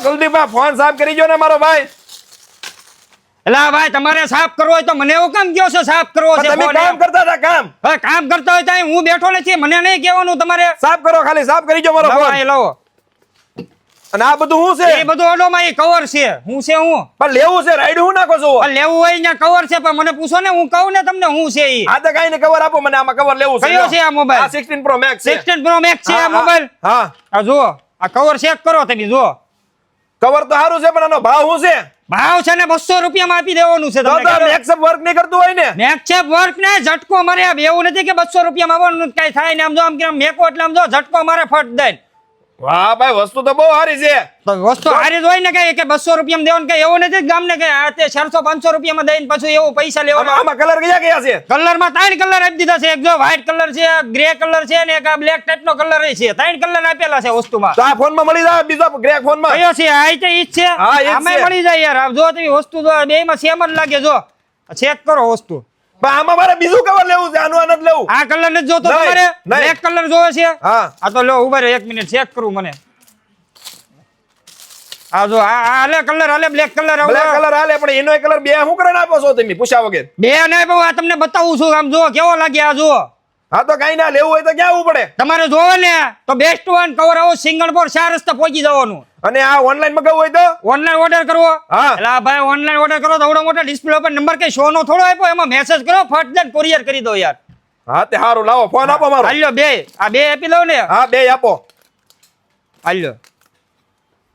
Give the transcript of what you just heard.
કુલદીપભાઈ phone સાફ કરી જો ને મારો ભાઈ. એલા ભાઈ તમારે સાફ કરવો હોય તો મને એવું કામ કયો છો સાફ કરવો છે? તમે કામ કરતા હતા કામ. હવે કામ કરતા હોય તો હું બેઠો નથી, મને નહીં કહેવાનું તમારે. સાફ કરો, ખાલી સાફ કરી જો મારો ફોન. લાવો. અને આ બધું શું છે? એ બધું ઓલોમાં એ કવર છે. હું છે હું પણ લેવું છે, રાઈડ હું નાખો છો? લેવું હોય ને કવર છે, પણ મને પૂછો ને, હું કહું ને તમને હું છે ઈ. આ તો કાઈ ને કવર આપો મને, આમાં કવર લેવું છે. કયો છે આ મોબાઈલ? આ 16 Pro Max છે. 16 Pro Max છે આ મોબાઈલ. હા આ જુઓ, આ કવર ચેક કરો તમે, જુઓ. કવર તો સારું છે, પણ આનો ભાવ શું છે? ભાવ છે ને 200 રૂપિયામાં આપી દેવાનું છે તમને. તો મેક્સઅપ વર્ક નહીં કરતું હોય ને? મેક્સઅપ વર્ક ને ઝટકો મારે એવું નથી કે 200 રૂપિયામાં આવવાનું કઈ થાય ને. આમ જો આમ કે મેકો એટલે આમ જો ઝટકો મારે ફટ દે. વાહ ભાઈ, વસ્તુ તો બહુ સારી છે. તો વસ્તુ હારી જ હોય ને કે 200 રૂપિયામાં દેવાનું કઈ એવું નથી ગામને કે આ તે 400-500 રૂપિયામાં દઈને પછી એવું પૈસા લેવાના. આમાં કલર કયા છે? કલરમાં 3 કલર આપી દીધા છે. એક જો વ્હાઈટ કલર છે, ગ્રે કલર છે ને એક આ બ્લેક ટાઈપનો કલર છે. 3 કલર આપેલા છે વસ્તુમાં. તો આ ફોનમાં મળી જાય, બીજો ગ્રે ફોનમાં કયો છે? આ તે ઈ જ છે. હા, ઈ જ આમાં છે. મળી જાય યાર. આમ જો તમે વસ્તુ જો બેયમાં સેમ જ લાગે. જો ચેક કરો વસ્તુ. પણ આમાં મારે બીજું કવર લેવું છે, આનું આ નથી લેવું. આ કલર નથી જોતો નહીં, તમારે? નહીં. બ્લેક કલર જોવે છે? હા આ તો લો ઉભા રહો 1 મિનિટ ચેક કરું મને. આ જો આ હાલે કલર હાલે બ્લેક કલર બ્લેક કલર હાલે, પણ એનો કલર બે શું કરીને આપો છો તમે પૂછ્યા વગર? બે ને બહુ આ તમને બતાવું છું. આમ જો કેવો લાગે આ જો. હા તો કઈ ના લેવું હોય તો ક્યાં આવવું પડે? તમારે જોવે ને તો બેસ્ટ વન કવર આવો સિંગલ પર 4 રસ્તા પહોંચી જવાનું. અને આ ઓનલાઈન મગાવવું હોય તો? ઓનલાઈન ઓર્ડર કરવો? હા. એટલે આ ભાઈ ઓનલાઈન ઓર્ડર કરો તો આવડો મોટો ડિસ્પ્લે ઉપર નંબર કઈ શો નો થોડો આપ્યો, એમાં મેસેજ કરો ફટ દઈને કુરિયર કરી દો યાર. હા તે સારું, લાવો ફોન આપો મારો. હાલ્યો બે આ બે આપી દો ને. હા બે આપો. હાલ્યો.